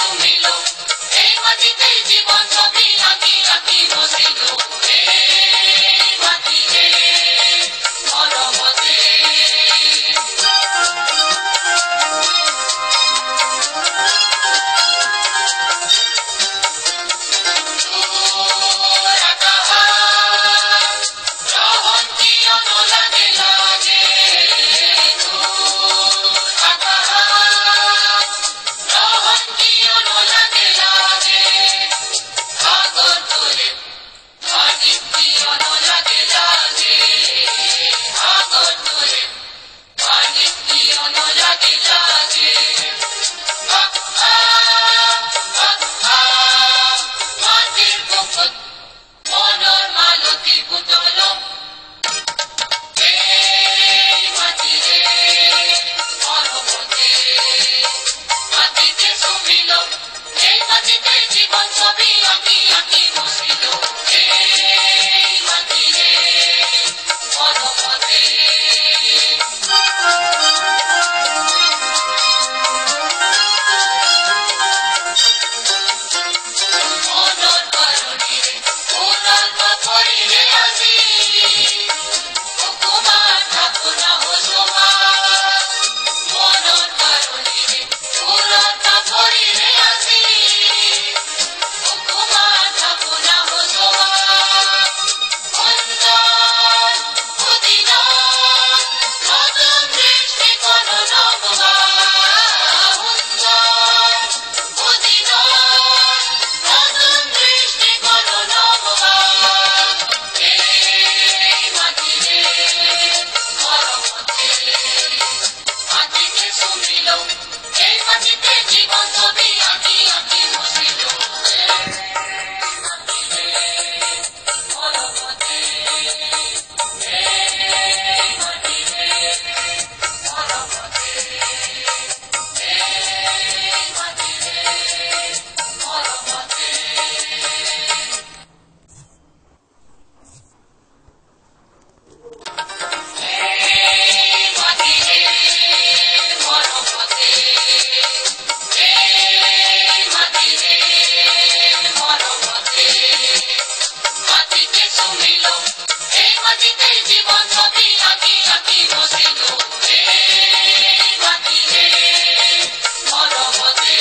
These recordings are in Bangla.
সুমিল এই মাটিতে জীবন ছবি আঁকি আঁকি বসিল এই মাটিতে মরমতে জীবন ছবি আঁকি আঁকি বসিল এই মাটিতে মরমতে মনর কারণে ওনার পরিরে আজি হুকুমা ঠাকুর হোসমা মনর কারণে ওনার পরিরে আজি জীবন ছবি আঁকি আঁকি বসিল জীবন ছবি আঁকি আঁকি বসিল এই মাটিতে মরমতে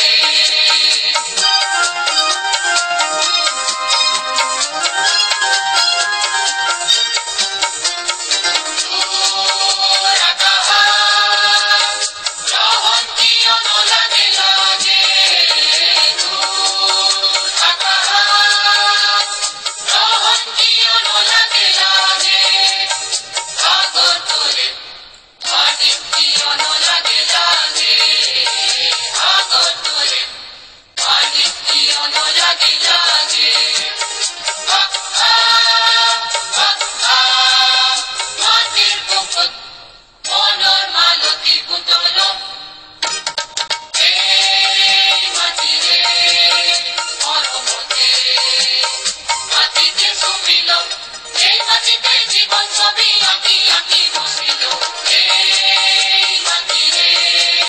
মনর মালতী পুতল এই মাটিতে মরমতে মাটিতে সুমিল এই মাটিতে জীবন ছবি আঁকি আঁকি